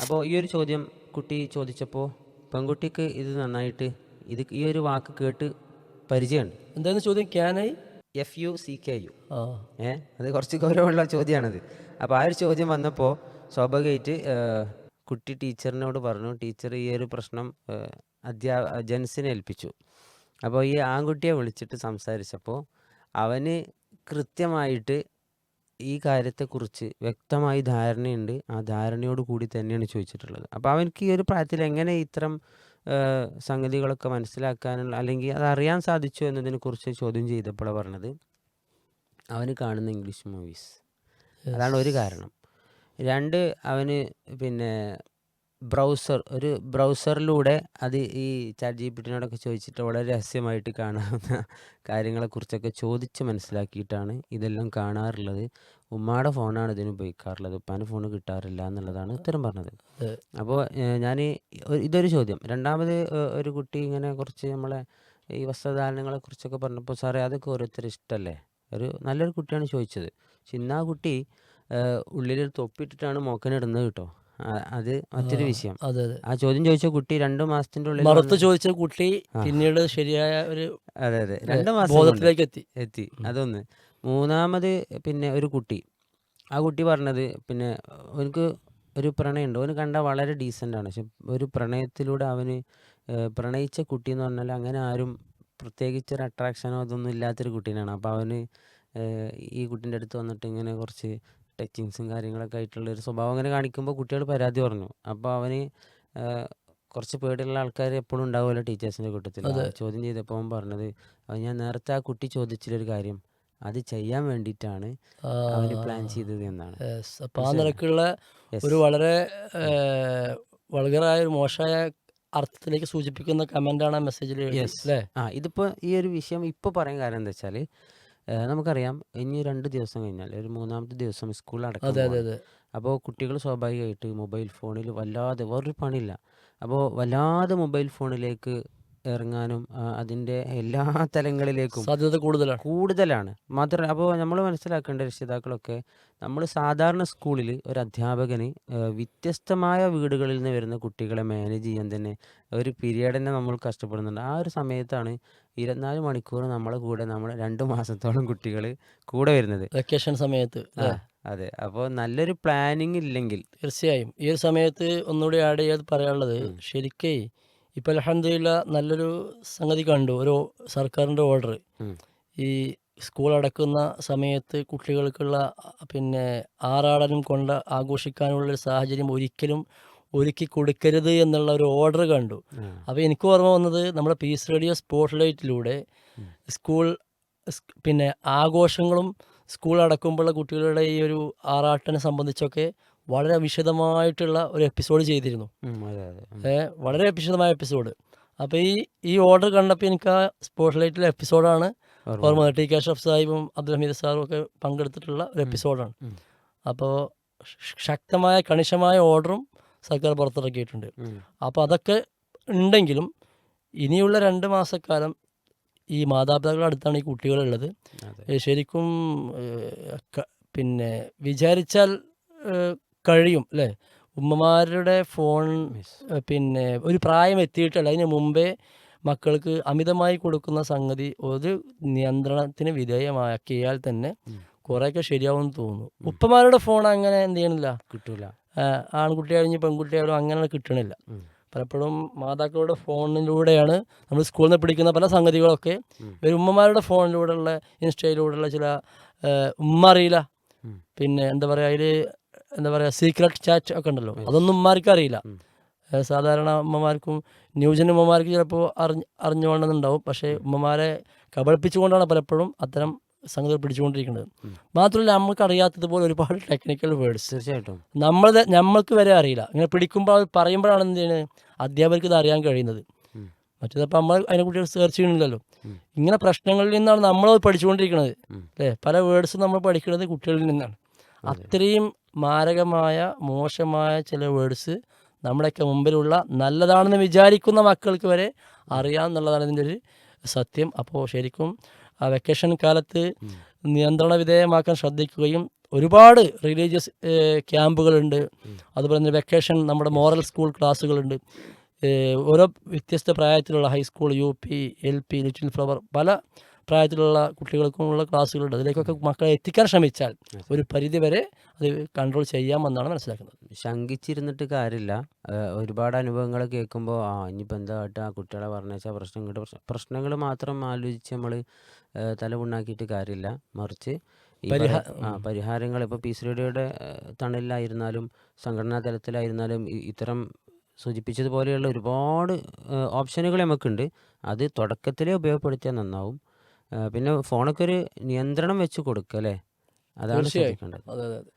അപ്പോൾ ഈ ഒരു ചോദ്യം കുട്ടി ചോദിച്ചപ്പോൾ പെൺകുട്ടിക്ക് ഇത് നന്നായിട്ട് ഈ ഒരു വാക്ക് കേട്ട് പരിചയമുണ്ട്. എന്തായിരുന്നു ചോദ്യം? ക്യാനായി FUCKU. ആ അത് കുറച്ച് ഗൗരവമുള്ള ചോദ്യമാണത്. അപ്പോൾ ആ ഒരു ചോദ്യം വന്നപ്പോൾ സ്വാഭാവികമായിട്ട് കുട്ടി ടീച്ചറിനോട് പറഞ്ഞു. ടീച്ചർ ഈ ഒരു പ്രശ്നം ജെൻസിനെ ഏൽപ്പിച്ചു. അപ്പോൾ ഈ ആൺകുട്ടിയെ വിളിച്ചിട്ട് സംസാരിച്ചപ്പോൾ അവന് കൃത്യമായിട്ട് ഈ കാര്യത്തെക്കുറിച്ച് വ്യക്തമായി ധാരണയുണ്ട്. ആ ധാരണയോട് കൂടി തന്നെയാണ് ചോദിച്ചിട്ടുള്ളത്. അപ്പോൾ അവനക്ക് ഈ ഒരു പ്രായത്തിൽ എങ്ങനെ ഇത്തരം സംഗതികളൊക്കെ മനസ്സിലാക്കാനുള്ള അല്ലെങ്കിൽ അതറിയാൻ സാധിച്ചു എന്നതിനെക്കുറിച്ച് ചോദ്യം ചെയ്തപ്പോഴാണ് പറഞ്ഞത് അവന് കാണുന്ന ഇംഗ്ലീഷ് മൂവീസ്. അതാണ് ഒരു കാരണം. രണ്ട്, അവന് പിന്നെ ബ്രൗസറിലൂടെ അത് ഈ ChatGPT-നോടൊക്കെ ചോദിച്ചിട്ട് വളരെ രഹസ്യമായിട്ട് കാണാവുന്ന കാര്യങ്ങളെക്കുറിച്ചൊക്കെ ചോദിച്ച് മനസ്സിലാക്കിയിട്ടാണ് ഇതെല്ലാം കാണാറുള്ളത്. ഉമ്മാടെ ഫോണാണ് ഇതിന് ഉപയോഗിക്കാറുള്ളത്, ഉപ്പാൻ്റെ ഫോൺ കിട്ടാറില്ല എന്നുള്ളതാണ് ഉത്തരം പറഞ്ഞത്. അപ്പോൾ ഞാൻ ഇതൊരു ചോദ്യം. രണ്ടാമത് ഒരു കുട്ടി ഇങ്ങനെ കുറച്ച് നമ്മളെ ഈ വസ്ത്രധാരണങ്ങളെക്കുറിച്ചൊക്കെ പറഞ്ഞപ്പോൾ സാറേ അതൊക്കെ ഓരോരുത്തർ ഇഷ്ടമല്ലേ, ഒരു നല്ലൊരു കുട്ടിയാണ് ചോദിച്ചത്. പക്ഷെ ഇന്ന് ആ കുട്ടി ഉള്ളിലൊരു തൊപ്പിയിട്ടിട്ടാണ് മോക്കനിടുന്നത് കേട്ടോ. അത് മറ്റൊരു വിഷയം. അതെ അതെ. ആ ചോദ്യം ചോദിച്ച കുട്ടി 2 മാസത്തിൻ്റെ ഉള്ളിൽ മറുത്ത് ചോദിച്ച കുട്ടി പിന്നീട് ശരിയായ ഒരു അതെ 2 മാസം ബോധത്തിലേക്ക് എത്തി. അതൊന്ന്. മൂന്നാമത് പിന്നെ ഒരു കുട്ടി, ആ കുട്ടി പറഞ്ഞത് പിന്നെ അവനക്ക് ഒരു പ്രണയമുണ്ട്. അവന് കണ്ടാൽ വളരെ ഡീസൻ്റാണ്. പക്ഷെ ഒരു പ്രണയത്തിലൂടെ അവന് പ്രണയിച്ച കുട്ടി എന്ന് പറഞ്ഞാൽ അങ്ങനെ ആരും പ്രത്യേകിച്ചൊരു അട്രാക്ഷനോ അതൊന്നും ഇല്ലാത്തൊരു കുട്ടീനാണ്. അപ്പോൾ അവന് ഈ കുട്ടീൻ്റെ അടുത്ത് വന്നിട്ട് ഇങ്ങനെ കുറച്ച് ടച്ചിങ്സും കാര്യങ്ങളൊക്കെ ആയിട്ടുള്ളൊരു സ്വഭാവം അങ്ങനെ കാണിക്കുമ്പോൾ കുട്ടികൾ പരാതി പറഞ്ഞു. അപ്പോൾ അവന് കുറച്ച് പേടിയുള്ള ആൾക്കാർ എപ്പോഴും ഉണ്ടാവുമല്ലോ ടീച്ചേഴ്സിൻ്റെ കൂട്ടത്തിൽ. ചോദ്യം ചെയ്തപ്പോൾ അവൻ പറഞ്ഞത് ഞാൻ നേരത്തെ ആ കുട്ടി ചോദിച്ചിട്ടൊരു കാര്യം അത് ചെയ്യാൻ വേണ്ടിയിട്ടാണ് അവന് പ്ലാൻ ചെയ്തത് എന്നാണ്. അപ്പോൾ ആ നിലക്കുള്ള ഒരു വളരെ വളരെയായ ഒരു മോശമായ അർത്ഥത്തിലേക്ക് സൂചിപ്പിക്കുന്ന കമൻ്റാണ് ആ മെസ്സേജിൽ. അല്ലേ? ഇതിപ്പോൾ ഈ ഒരു വിഷയം ഇപ്പോൾ പറയാൻ കാരണം എന്താ വെച്ചാൽ നമുക്കറിയാം ഇനി 2 ദിവസം കഴിഞ്ഞാൽ ഒരു 3-ാമത്തെ ദിവസം സ്കൂൾ അടക്കം. അപ്പോൾ കുട്ടികൾ സ്വാഭാവികമായിട്ട് മൊബൈൽ ഫോണിൽ വല്ലാതെ വേറൊരു പണിയില്ല. അപ്പോൾ വല്ലാതെ മൊബൈൽ ഫോണിലേക്ക് ഇറങ്ങാനും അതിൻ്റെ എല്ലാ തലങ്ങളിലേക്കും സാധ്യത കൂടുതലാണ്. മാത്രമല്ല അപ്പോൾ നമ്മൾ മനസ്സിലാക്കേണ്ട രക്ഷിതാക്കളൊക്കെ, നമ്മൾ സാധാരണ സ്കൂളിൽ ഒരു അധ്യാപകന് വ്യത്യസ്തമായ വീടുകളിൽ നിന്ന് വരുന്ന കുട്ടികളെ മാനേജ് ചെയ്യാൻ തന്നെ ഒരു പീരിയഡ് തന്നെ നമ്മൾ കഷ്ടപ്പെടുന്നുണ്ട്. ആ ഒരു സമയത്താണ് 24 മണിക്കൂർ നമ്മളെ കൂടെ നമ്മൾ 2 മാസത്തോളം കുട്ടികൾ കൂടെ വരുന്നത് വെക്കേഷൻ സമയത്ത്. അതെ. അപ്പോൾ നല്ലൊരു പ്ലാനിങ് ഇല്ലെങ്കിൽ തീർച്ചയായും ഈ ഒരു സമയത്ത് ഒന്നുകൂടി ആഡ് ചെയ്യാൻ പറയാനുള്ളത്, ശരിക്കേ ഇപ്പോൾ അൽഹംദുലില്ലാ നല്ലൊരു സംഗതി കണ്ടു. ഒരു സർക്കാരിൻ്റെ ഓർഡർ, ഈ സ്കൂൾ അടക്കുന്ന സമയത്ത് കുട്ടികൾക്കുള്ള പിന്നെ ആറാടനും കൊണ്ട് ആഘോഷിക്കാനുള്ളൊരു സാഹചര്യം ഒരിക്കലും ഒരുക്കി കൊടുക്കരുത് എന്നുള്ള ഒരു ഓർഡർ കണ്ടു. അപ്പോൾ എനിക്ക് ഓർമ്മ വന്നത് നമ്മുടെ പീസ് റേഡിയോ സ്പോട്ട് ലൈറ്റിലൂടെ സ്കൂൾ പിന്നെ ആഘോഷങ്ങളും സ്കൂൾ അടക്കുമ്പോഴുള്ള കുട്ടികളുടെ ഈ ഒരു ആറാട്ടിനെ സംബന്ധിച്ചൊക്കെ വളരെ വിശദമായിട്ടുള്ള ഒരു എപ്പിസോഡ് ചെയ്തിരുന്നു. വളരെ വിശദമായ എപ്പിസോഡ്. അപ്പോൾ ഈ ഓർഡർ കണ്ടപ്പോൾ എനിക്ക് ആ സ്പോട്ട് ലൈറ്റിലെ എപ്പിസോഡാണ് ഓർമ്മ. TK അഷ്റഫ് സാഹിബും അബ്ദുൽ ഹമീദ് സാറും ഒക്കെ പങ്കെടുത്തിട്ടുള്ള ഒരു എപ്പിസോഡാണ്. അപ്പോൾ ശക്തമായ കണിശമായ ഓർഡറും സർക്കാർ പുറത്തിറക്കിയിട്ടുണ്ട്. അപ്പോൾ അതൊക്കെ ഉണ്ടെങ്കിലും ഇനിയുള്ള 2 മാസക്കാലം ഈ മാതാപിതാക്കളുടെ അടുത്താണ് ഈ കുട്ടികളുള്ളത്. ശരിക്കും പിന്നെ വിചാരിച്ചാൽ കഴിയും അല്ലേ? ഉമ്മമാരുടെ ഫോൺ പിന്നെ ഒരു പ്രായം എത്തിയിട്ടല്ല, അതിന് മുമ്പേ മക്കൾക്ക് അമിതമായി കൊടുക്കുന്ന സംഗതി ഒരു നിയന്ത്രണത്തിന് വിധേയമാക്കിയാൽ തന്നെ കുറേയൊക്കെ ശരിയാവുമെന്ന് തോന്നുന്നു. ഉപ്പമാരുടെ ഫോൺ അങ്ങനെ എന്ത് ചെയ്യണില്ല, കിട്ടൂല. ആൺകുട്ടിയായാലും പെൺകുട്ടിയായാലും അങ്ങനെ കിട്ടണില്ല. പലപ്പോഴും മാതാക്കളുടെ ഫോണിലൂടെയാണ് നമ്മൾ സ്കൂളിൽ നിന്ന് പിടിക്കുന്ന പല സംഗതികളൊക്കെ ഒരു ഉമ്മമാരുടെ ഫോണിലൂടെയുള്ള ഇൻസ്റ്റയിലൂടെയുള്ള ചില ഉമ്മ അറിയില്ല, പിന്നെ എന്താ പറയുക സീക്രട്ട് ചാറ്റ് ഒക്കെ ഉണ്ടല്ലോ, അതൊന്നും ഉമ്മമാർക്ക് അറിയില്ല. സാധാരണ ഉമ്മമാർക്കും ന്യൂജൻ ഉമ്മമാർക്ക് ചിലപ്പോൾ അറിഞ്ഞുകൊണ്ടെന്നുണ്ടാവും. പക്ഷേ ഉമ്മമാരെ കബളിപ്പിച്ചുകൊണ്ടാണ് പലപ്പോഴും അത്തരം സംഗതികൾ പിടിച്ചുകൊണ്ടിരിക്കുന്നത്. മാത്രമല്ല നമുക്ക് അറിയാത്തതുപോലെ ഒരുപാട് ടെക്നിക്കൽ വേർഡ്സ് തീർച്ചയായിട്ടും നമ്മൾക്ക് വരെ അറിയില്ല. ഇങ്ങനെ പിടിക്കുമ്പോൾ അത് പറയുമ്പോഴാണ് എന്താണ് അധ്യാപകർക്ക് ഇത് അറിയാൻ കഴിയുന്നത്. മറ്റേതപ്പോൾ നമ്മൾ അതിനെക്കുറിച്ച് സെർച്ച് ചെയ്യണില്ലല്ലോ. ഇങ്ങനെ പ്രശ്നങ്ങളിൽ നിന്നാണ് നമ്മളത് പഠിച്ചുകൊണ്ടിരിക്കുന്നത് അല്ലേ? പല വേർഡ്സും നമ്മൾ പഠിക്കുന്നത് കുട്ടികളിൽ നിന്നാണ്. അത്രയും മാരകമായ മോശമായ ചില വേർഡ്സ് നമ്മുടെയൊക്കെ മുമ്പിലുള്ള നല്ലതാണെന്ന് വിചാരിക്കുന്ന മക്കൾക്ക് വരെ അറിയാമെന്നുള്ളതാണ് ഇതിൻ്റെ ഒരു സത്യം. അപ്പോൾ ശരിക്കും ആ വെക്കേഷൻ കാലത്ത് നിയന്ത്രണ വിധേയമാക്കാൻ ശ്രദ്ധിക്കുകയും ഒരുപാട് റിലീജിയസ് ക്യാമ്പുകളുണ്ട്. അതുപോലെ തന്നെ വെക്കേഷൻ നമ്മുടെ മോറൽ സ്കൂൾ ക്ലാസ്സുകളുണ്ട്. ഓരോ വ്യത്യസ്ത പ്രായത്തിലുള്ള high school, UP, LP, little flower പല പ്രായത്തിലുള്ള കുട്ടികൾക്കുമുള്ള ക്ലാസ്സുകളുണ്ട്. അതിലേക്കൊക്കെ മക്കളെ എത്തിക്കാൻ ശ്രമിച്ചാൽ ഒരു പരിധി വരെ അത് കൺട്രോൾ ചെയ്യാമെന്നാണ് മനസ്സിലാക്കുന്നത്. ശങ്കിച്ചിരുന്നിട്ട് കാര്യമില്ല. ഒരുപാട് അനുഭവങ്ങൾ കേൾക്കുമ്പോൾ ഇനിയിപ്പോൾ എന്താ കാട്ടുക, ആ കുട്ടികളെ പറഞ്ഞാൽ പ്രശ്നങ്ങൾ മാത്രം ആലോചിച്ച് നമ്മൾ തലമുണ്ടാക്കിയിട്ട് കാര്യമില്ല. മറിച്ച് ഈ പരിഹാരങ്ങൾ ഇപ്പോൾ പീസ് റേഡിയോയുടെ തണലിലായിരുന്നാലും സംഘടനാ തലത്തിലായിരുന്നാലും ഇത്തരം സൂചിപ്പിച്ചതുപോലെയുള്ള ഒരുപാട് ഓപ്ഷനുകൾ നമുക്കുണ്ട്. അത് തുടക്കത്തിലേ ഉപയോഗപ്പെടുത്തിയാൽ നന്നാവും. പിന്നെ ഫോണൊക്കെ ഒരു നിയന്ത്രണം വെച്ച് കൊടുക്കുക അല്ലേ, അതാണ് തീർച്ചയായും. ശ്രദ്ധിക്കേണ്ടത്. അതെ അതെ അതെ.